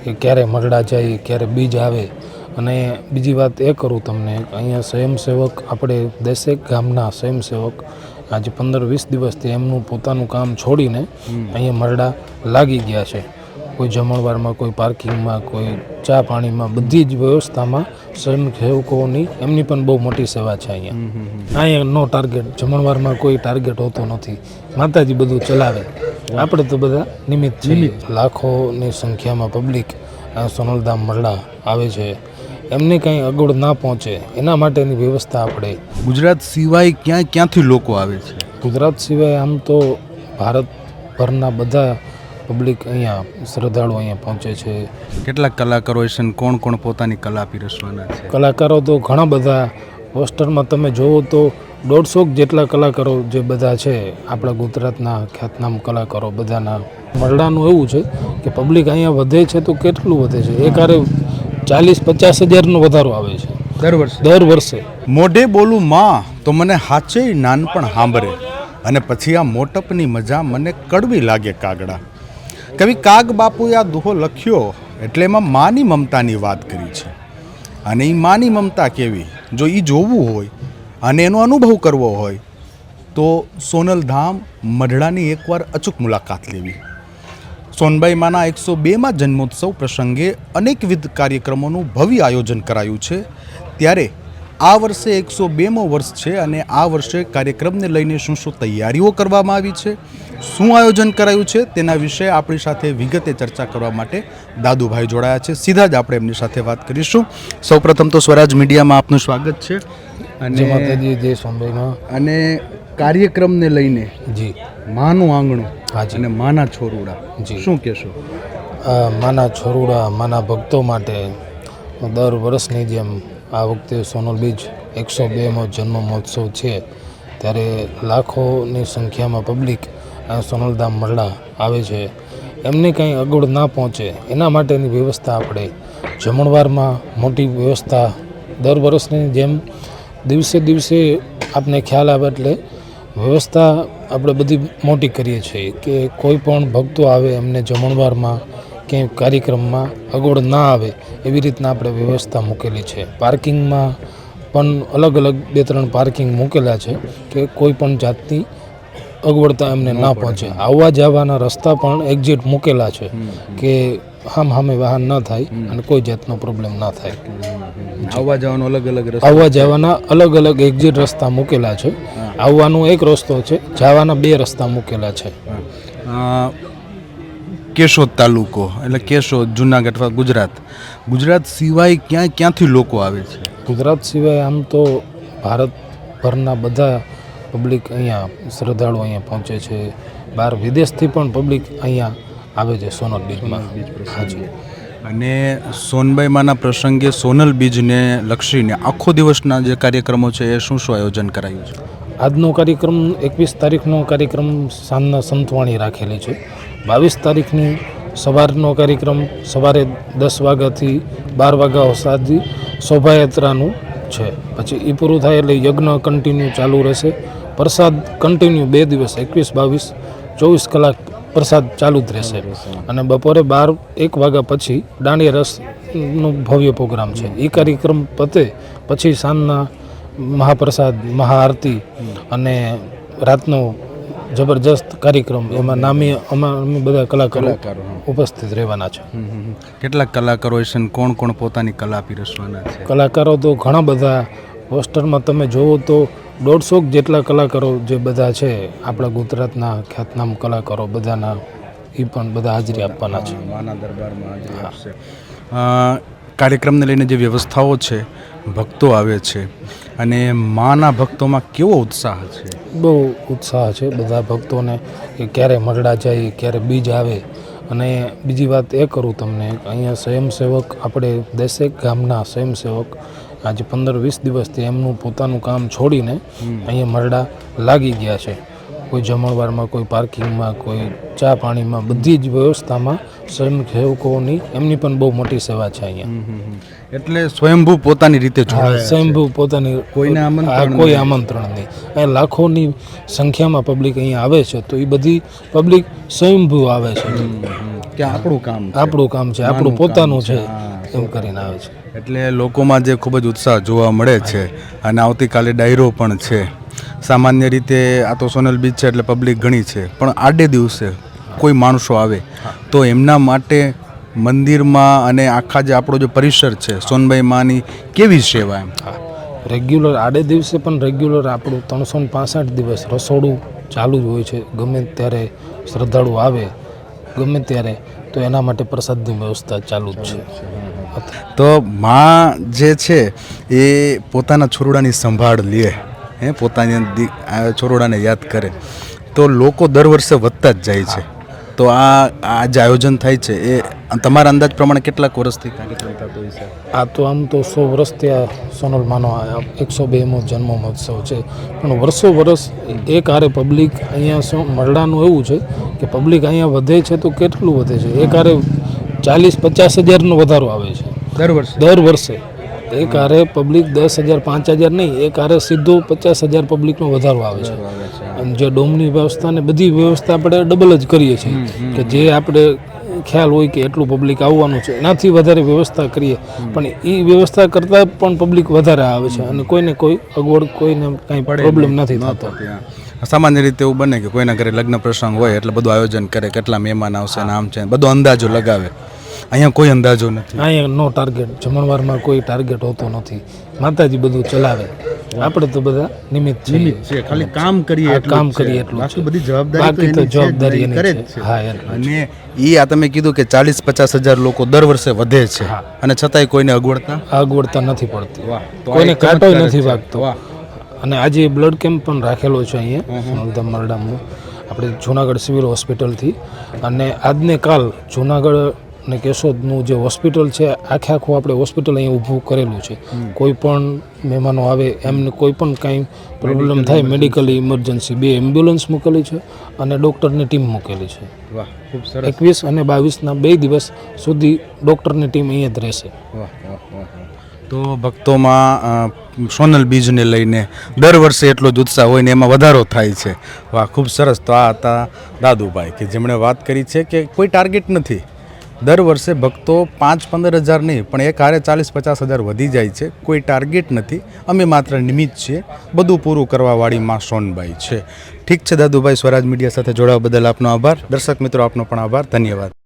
કે ક્યારે મરડા જાય, ક્યારે બીજ આવે. અને બીજી વાત એ કરું તમને, અહીંયા સ્વયંસેવક આપણે દસેક ગામના સ્વયંસેવક આજે 15-20 દિવસથી એમનું પોતાનું કામ છોડીને અહીંયા મરડા લાગી ગયા છે. કોઈ જમણવારમાં, કોઈ પાર્કિંગમાં, કોઈ ચા પાણીમાં, બધી જ વ્યવસ્થામાં સ્વયંસેવકોની એમની પણ બહુ મોટી સેવા છે. અહીંયા નો ટાર્ગેટ, જમણવારમાં કોઈ ટાર્ગેટ હોતો નથી. માતાજી બધું ચલાવે, આપણે તો બધા નિમિત્ત છીએ. લાખોની સંખ્યામાં પબ્લિક આ સોનલધામ મરડા આવે છે. એમને કંઈ અગવડ ના પહોંચે એના માટેની વ્યવસ્થા આપણે. ગુજરાત સિવાય ક્યાંથી લોકો આવે છે? ગુજરાત સિવાય આમ તો ભારતભરના બધા પબ્લિક અહીંયા શ્રદ્ધાળુ અહીંયા પહોંચે છે. કેટલાક કલાકારો છે, કોણ પોતાની કલા પીરસવાના છે? કલાકારો તો ઘણા બધા, પોસ્ટરમાં તમે જોવો તો 150 જેટલા કલાકારો જે બધા છે આપણા ગુજરાતના ખ્યાતનામ કલાકારો બધાના. મરડાનું એવું છે કે પબ્લિક અહીંયા વધે છે તો કેટલું વધે છે, એકારે 40-50 હજારનો વધારો આવે છે દર વર્ષે. મોઢે બોલું માં તો મને હાચે નાનપણ સાંભળે, અને પછી આ મોટપની મજા મને કડવી લાગે કાગડા. કવિ કાગ બાપુએ આ દુહો લખ્યો એટલે એમાં માની મમતાની વાત કરી છે. અને એ માની મમતા કેવી, જો એ જોવું હોય અને એનો અનુભવ કરવો હોય તો સોનલધામ મઢડાની એકવાર અચૂક મુલાકાત લેવી. સોનબાઈ માના 102મા જન્મોત્સવ પ્રસંગે અનેકવિધ કાર્યક્રમોનું ભવ્ય આયોજન કરાયું છે. ત્યારે આ વર્ષે 102મો વર્ષ છે અને આ વર્ષે કાર્યક્રમને લઈને શું તૈયારીઓ કરવામાં આવી છે, શું આયોજન કરાયું છે, તેના વિશે આપણી સાથે વિગતે ચર્ચા કરવા માટે દાદુભાઈ જોડાયા છે. સીધા જ આપણે એમની સાથે વાત કરીશું. સૌપ્રથમ તો સ્વરાજ મીડિયામાં આપનું સ્વાગત છે. અને કાર્યક્રમને લઈને જી માનું આંગણું હાજી અને માના છોરુડા, શું કહેશો? માના છોરુડા, માના ભક્તો માટે દર વર્ષની જેમ આ વખતે સોનલ બીજ 102મો જન્મ મહોત્સવ છે. ત્યારે લાખોની સંખ્યામાં પબ્લિક આ સોનલધામ મરડા આવે છે. એમને કંઈ અગવડ ના પહોંચે એના માટેની વ્યવસ્થા આપણે. જમણવારમાં મોટી વ્યવસ્થા દર વર્ષની જેમ દિવસે આપને ખ્યાલ આવે એટલે વ્યવસ્થા આપણે બધી મોટી કરીએ છીએ કે કોઈ પણ ભક્તો આવે એમને જમણવારમાં ક્યાંય કાર્યક્રમમાં અગવડ ના આવે એવી રીતના આપણે વ્યવસ્થા મૂકેલી છે. પાર્કિંગમાં પણ અલગ 2-3 પાર્કિંગ મૂકેલા છે કે કોઈ પણ જાતની અગવડતા એમને ના પહોંચે. આવવા જવાના રસ્તા પણ એક્ઝિટ મૂકેલા છે કે સામે વાહન ન થાય અને કોઈ જાતનો પ્રોબ્લેમ ના થાય. આવવા જવાના અલગ એક્ઝિટ રસ્તા મૂકેલા છે. આવવાનો એક રસ્તો છે, જવાના 2 રસ્તા મૂકેલા છે. કેશોદ તાલુકો એટલે કેશોદ, જુનાગઢ અથવા ગુજરાત સિવાય ક્યાંથી લોકો આવે છે? ગુજરાત સિવાય આમ તો ભારતભરના બધા પબ્લિક અહીંયા શ્રદ્ધાળુ અહીંયા પહોંચે છે. બહાર વિદેશથી પણ પબ્લિક અહીંયા આવે છે સોનલ બીજમાં. હાજી. અને સોનબાઈ માના પ્રસંગે સોનલ બીજને લક્ષીને આખો દિવસના જે કાર્યક્રમો છે એ શું આયોજન કરાયું છે? આજનો કાર્યક્રમ 21 તારીખનો કાર્યક્રમ સાંજના સંતવાણી રાખેલી છે. 22 તારીખની સવારનો કાર્યક્રમ સવારે 10 વાગ્યાથી 12 વાગ્યા સુધી શોભાયાત્રાનું છે. પછી એ પૂરું થાય એટલે યજ્ઞ કન્ટિન્યુ ચાલુ રહેશે. પ્રસાદ કન્ટિન્યુ 2 દિવસ 21-22 24 કલાક પ્રસાદ ચાલુ જ રહેશે. અને બપોરે 12-1 વાગ્યા પછી દાંડિયા રસનો ભવ્ય પ્રોગ્રામ છે. એ કાર્યક્રમ પતે પછી સાંજના મહાપ્રસાદ, મહાઆરતી અને રાતનો જબરજસ્ત કાર્યક્રમ. એમાં અમે બધા કલાકારો ઉપસ્થિત રહેવાના છે. કેટલાક કલાકારો છે, કોણ પોતાની કલા પીરસવાના છે? કલાકારો તો ઘણા બધા, પોસ્ટરમાં તમે જોવો તો 150 જેટલા કલાકારો જે બધા છે આપણા ગુજરાતના ખ્યાતનામ કલાકારો બધાના, એ પણ બધા હાજરી આપવાના છે. માના દરબારમાં હાજરી આપશે. કાર્યક્રમને લઈને જે વ્યવસ્થાઓ છે, ભક્તો આવે છે અને માના ભક્તોમાં કેવો ઉત્સાહ છે? બહુ ઉત્સાહ છે બધા ભક્તોને કે ક્યારે મરડા જાય, ક્યારે બીજ આવે. અને બીજી વાત એ કરું તમને, અહીંયા સ્વયંસેવક આપણે દસેક ગામના સ્વયંસેવક આજે 15-20 દિવસથી એમનું પોતાનું કામ છોડીને અહીંયા મરડા લાગી ગયા છે. કોઈ જમણવારમાં, કોઈ પાર્કિંગમાં, કોઈ ચા પાણીમાં, બધી જ વ્યવસ્થામાં સ્વયંસેવકોની એમની પણ બહુ મોટી સેવા છે અહીંયા. એટલે સ્વયંભૂ પોતાની રીતે સ્વયંભૂ પોતાની, કોઈ આમંત્રણ નહીં. અહીંયા લાખોની સંખ્યામાં પબ્લિક અહીંયા આવે છે તો એ બધી પબ્લિક સ્વયંભૂ આવે છે કે આપણું કામ છે, આપણું કામ છે, આપણું નાનું પોતાનું કામ છે, હા, એમ કરીને આવે છે. એટલે લોકોમાં જે ખૂબ જ ઉત્સાહ જોવા મળે છે અને આવતીકાલે ડાયરો પણ છે. સામાન્ય રીતે આ તો સોનલ બીચ છે એટલે પબ્લિક ઘણી છે, પણ આડે દિવસે કોઈ માણસો આવે તો એમના માટે મંદિરમાં અને આખા જે આપણો જે પરિસર છે સોનબાઈ માની કેવી સેવા એમ? હા, રેગ્યુલર આડે દિવસે પણ રેગ્યુલર આપણું 365 દિવસ રસોડું ચાલુ જ હોય છે. ગમે ત્યારે શ્રદ્ધાળુ આવે ગમે ત્યારે તો એના માટે પ્રસાદની વ્યવસ્થા ચાલુ જ છે. તો માં જે છે એ પોતાના છોરુડાની સંભાળ લે, પોતાની છોરુડાને યાદ કરે તો લોકો દર વર્ષે વધતા જ જાય છે. તો આ જે આયોજન થાય છે એ તમારા અંદાજ પ્રમાણે કેટલાક વર્ષથી કાર્યક્રમ થતો હોય છે? આ તો આમ તો 100 વર્ષથી આ સોનલમાનો 102મો જન્મ મહોત્સવ છે, પણ વર્ષો વર્ષ એક હારે પબ્લિક અહીંયા મળવાનું એવું છે કે પબ્લિક અહીંયા વધે છે તો કેટલું વધે છે, એક હારે 40-50 હજારનો વધારો આવે છે દર વર્ષે. એક હારે પબ્લિક 10,000 5,000 નહીં, એક હારે સીધો 50,000 પબ્લિકનો વધારો આવે છે. અને જે ડોમની વ્યવસ્થા ને બધી વ્યવસ્થા આપણે ડબલ જ કરીએ છીએ કે જે આપણે ખ્યાલ હોય કે એટલું પબ્લિક આવવાનું છે એનાથી વધારે વ્યવસ્થા કરીએ, પણ એ વ્યવસ્થા કરતાં પણ પબ્લિક વધારે આવે છે અને કોઈને કોઈ અગવડ કોઈને કાંઈ પ્રોબ્લેમ નથી થતો. સામાન્ય રીતે એવું બને કે કોઈના ઘરે લગ્ન પ્રસંગ હોય એટલે બધું આયોજન કરે, કેટલા મહેમાન આવશે ને આમ છે, બધો અંદાજો લગાવે. અહીંયા કોઈ અંદાજો નથી, અહીંયા નો ટાર્ગેટ, જમણવારમાં કોઈ ટાર્ગેટ હોતો નથી, માતાજી બધું ચલાવે, આપણે તો બધા નિમિત્ત છે, ખાલી કામ કરીએ કામ કરીએ એટલું બાકી છે. બધી બાકી તો જવાબદારી એની કરે છે. જ છે. હા, એટલું. અને આ તમે કીધું કે 40-50 હજાર લોકો દર વર્ષે વધે છે અને છતાંય કોઈને અગવડતા અગવડતા નથી પડતી, તો આ કોઈને એક કાંટોય ચમત્કાર નથી છે. વાગતો. વાહ. અને આજે બ્લડ કેમ્પ પણ રાખેલો છે અહીંયા સોનલધામ મરડામાં આપણે જૂનાગઢ સિવિલ હોસ્પિટલથી, અને આજને કાલ જૂનાગઢ ને કેશોદનું જે હોસ્પિટલ છે આખે આખું આપણે હોસ્પિટલ અહીંયા ઊભું કરેલું છે. કોઈ પણ મહેમાનો આવે એમને કોઈ પણ કાંઈ પ્રોબ્લેમ થાય મેડિકલી ઇમરજન્સી 2 એમ્બ્યુલન્સ મૂકેલી છે અને ડૉક્ટરની ટીમ મૂકેલી છે. વાહ, ખૂબ સરસ. 21 અને 22ના 2 દિવસ સુધી ડૉક્ટરની ટીમ અહીંયા જ રહેશે. તો ભક્તોમાં સોનલ બીજને લઈને દર વર્ષે એટલો જ ઉત્સાહ હોય ને એમાં વધારો થાય છે. વાહ, ખૂબ સરસ. તો આ હતા દાદુભાઈ કે જેમણે વાત કરી છે કે કોઈ ટાર્ગેટ નથી, દર વર્ષે ભક્તો 5-15 હજાર નહીં પણ એક હારે 40-50 હજાર વધી જાય છે, કોઈ ટાર્ગેટ નથી, અમે માત્ર નિમિત્ત છીએ, બધું પૂરું કરવાવાળી માં સોનબાઈ છે. ઠીક છે દાદુભાઈ, સ્વરાજ મીડિયા સાથે જોડાવા બદલ આપનો આભાર. દર્શક મિત્રો આપનો પણ આભાર, ધન્યવાદ.